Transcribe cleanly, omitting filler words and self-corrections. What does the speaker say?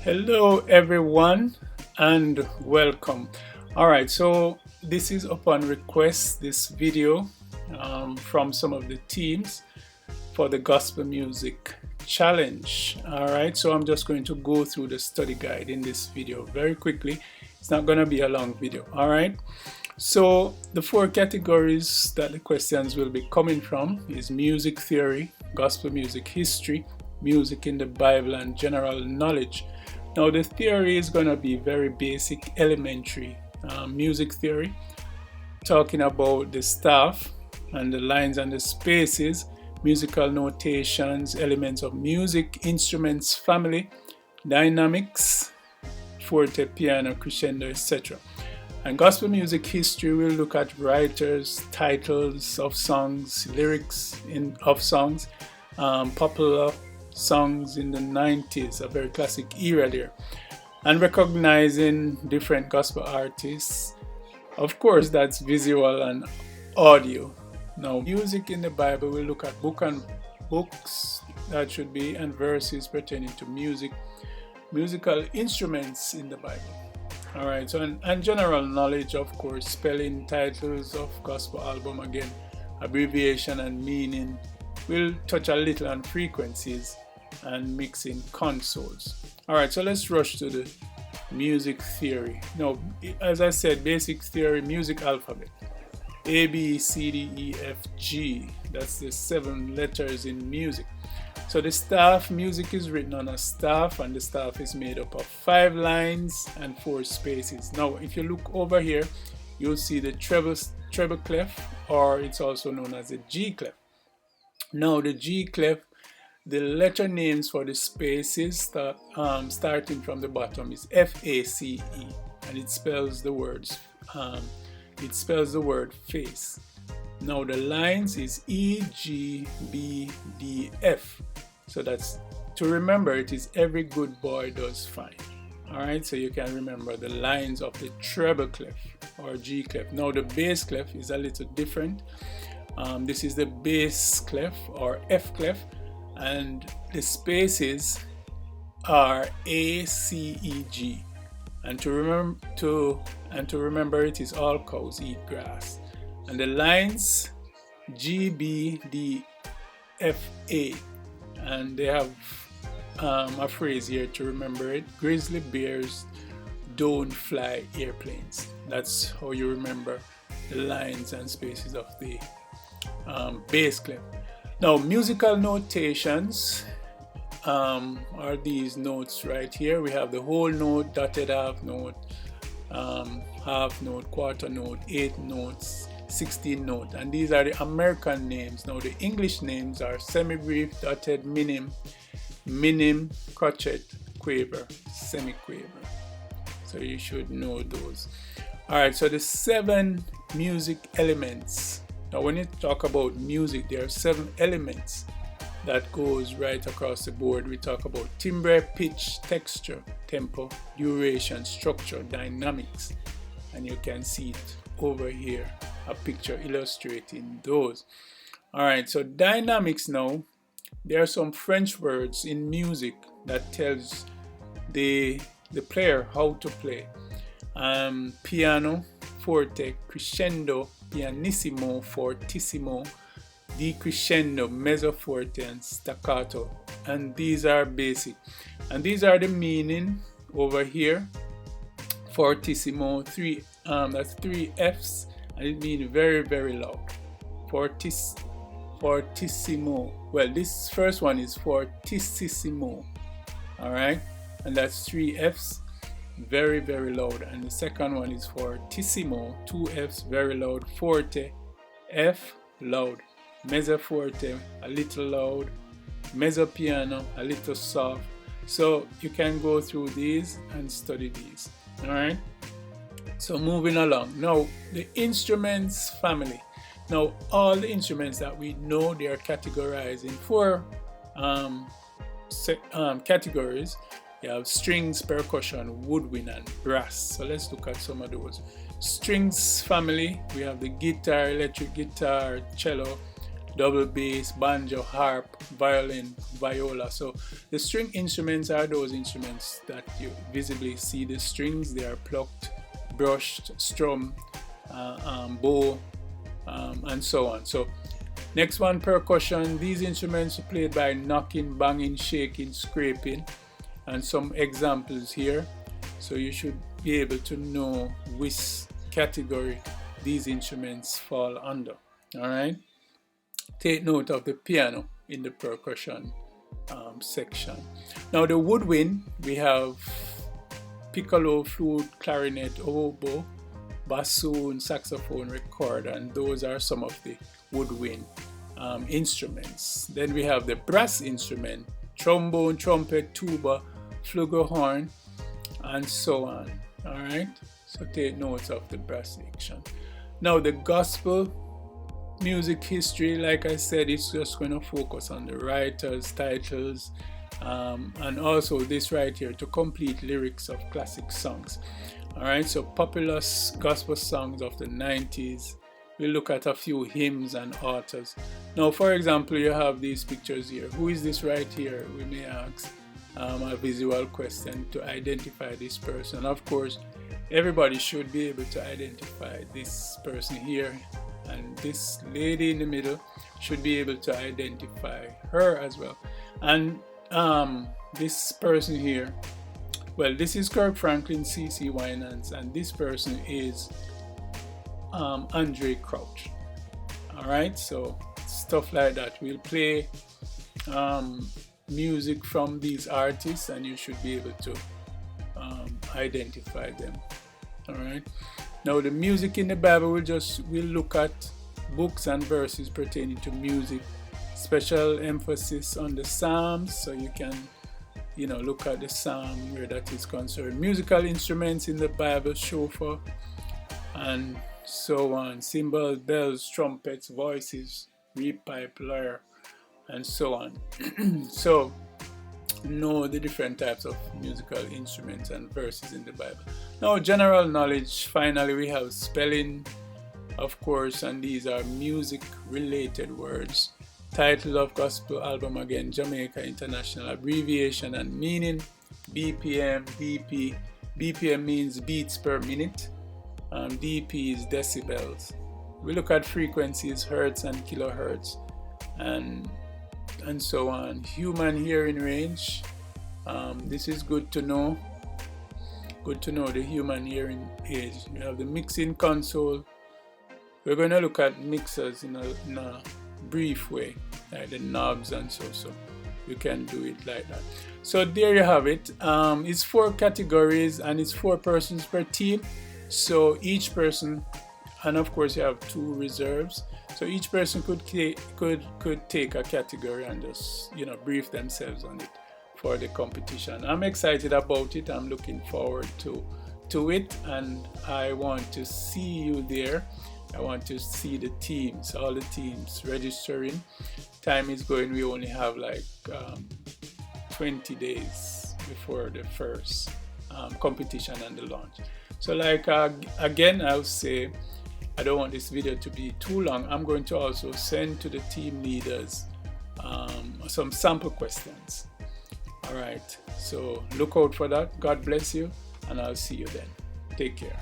Hello, everyone, and welcome. All right, so this is upon request this video from some of the teams for the Gospel Music Challenge. All right, so I'm just going to go through the study guide in this video very quickly. It's not going to be a long video. All right, so the four categories that the questions will be coming from is music theory, gospel music history, music in the Bible, and general knowledge. Now the theory is going to be very basic, elementary music theory, talking about the staff and the lines and the spaces, musical notations, elements of music, instruments, family, dynamics, forte, piano, crescendo, etc. And gospel music history will look at writers, titles of songs, lyrics of songs, popular songs in the 90s, a very classic era there, and recognizing different gospel artists. Of course, that's visual and audio. Now, music in the Bible, we'll look at books that should be, and verses pertaining to music, musical instruments in the Bible. All right, so and general knowledge, of course, spelling, titles of gospel album, again, abbreviation and meaning. We'll touch a little on frequencies and mixing consoles. All right, so let's rush to the music theory. Now, as I said, basic theory, music alphabet. A, B, C, D, E, F, G. That's the 7 letters in music. So the staff music is written on a staff, and the staff is made up of 5 lines and 4 spaces. Now, if you look over here, you'll see the treble clef, or it's also known as the G clef. Now, the G clef, the letter names for the spaces starting from the bottom is FACE, and it spells the words. It spells the word face. Now the lines is E, G, B, D, F. So that's, to remember, it is every good boy does fine. All right, so you can remember the lines of the treble clef or G clef. Now the bass clef is a little different. This is the bass clef or F clef, and the spaces are A, C, E, G. And to remember, it is all cows eat grass. And the lines G, B, D, F, A, and they have a phrase here to remember it: grizzly bears don't fly airplanes. That's how you remember the lines and spaces of the bass clef. Now, musical notations are these notes right here. We have the whole note, dotted half note, quarter note, 8 notes, 16 note, and these are the American names. Now the English names are semi-brief, dotted, minim, crotchet, quaver, semi-quaver. So you should know those. All right, so the 7 music elements. Now when you talk about music, there are 7 elements that goes right across the board. We talk about timbre, pitch, texture, tempo, duration, structure, dynamics, and you can see it over here, a picture illustrating those. All right, so dynamics. Now there are some French words in music that tells the player how to play. Piano, forte, crescendo, pianissimo, fortissimo, decrescendo, mezzo forte, and staccato. And these are basic, and these are the meaning over here. Fortissimo, that's 3 F's, and it means very, very loud. Fortissimo. Well, this first one is fortissimo. All right, and that's 3 F's, very, very loud. And the second one is fortissimo, 2 F's, very loud. Forte, F, loud. Mezzo forte, a little loud. Mezzo piano, a little soft. So you can go through these and study these. All right, so moving along. Now the instruments family. Now all the instruments that we know, they are categorized in 4 categories. You have strings, percussion, woodwind, and brass. So let's look at some of those. Strings family, we have the guitar, electric guitar, cello, double bass, banjo, harp, violin, viola. So the string instruments are those instruments that you visibly see the strings. They are plucked, brushed, strummed, bow, and so on. So next one, percussion. These instruments are played by knocking, banging, shaking, scraping, and some examples here. So you should be able to know which category these instruments fall under. All right. Take note of the piano in the percussion section. Now the woodwind, we have piccolo, flute, clarinet, oboe, bassoon, saxophone, recorder, and those are some of the woodwind instruments. Then we have the brass instrument, trombone, trumpet, tuba, flugelhorn, and so on. All right, so take notes of the brass section. Now the gospel music history, like I said, it's just going to focus on the writers, titles, and also this right here, to complete lyrics of classic songs. All right, so popular gospel songs of the 90s. We'll look at a few hymns and authors. Now, for example, you have these pictures here. Who is this right here? We may ask a visual question to identify this person. Of course, everybody should be able to identify this person here, and this lady in the middle should be able to identify her as well. And this person here, well, this is Kirk Franklin, CeCe Winans, and this person is Andraé Crouch. All right, so stuff like that. We'll play music from these artists, and you should be able to identify them. All right. Now the music in the Bible, we'll look at books and verses pertaining to music. Special emphasis on the Psalms, so you can look at the Psalm where that is concerned. Musical instruments in the Bible, shofar, and so on. Cymbals, bells, trumpets, voices, reed pipe, lyre, and so on. So know the different types of musical instruments and verses in the Bible. Now general knowledge, finally we have spelling, of course, and these are music related words. Title of gospel album, again, Jamaica International, abbreviation and meaning, BPM, DP. BPM means beats per minute, DP is decibels. We look at frequencies, hertz and kilohertz, and so on. Human hearing range, this is good to know. Good to know the human hearing age. We have the mixing console. We're going to look at mixers in a brief way, like the knobs and so we can do it like that. So there you have it. It's 4 categories and it's 4 persons per team. So each person, and of course you have 2 reserves. So each person could take a category and just brief themselves on it for the competition. I'm excited about it. I'm looking forward to it, and I want to see you there. I want to see the teams, all the teams registering. Time is going. We only have like 20 days before the first competition and the launch. So like again, I'll say, I don't want this video to be too long. I'm going to also send to the team leaders some sample questions. All right, so look out for that. God bless you, and I'll see you then. Take care.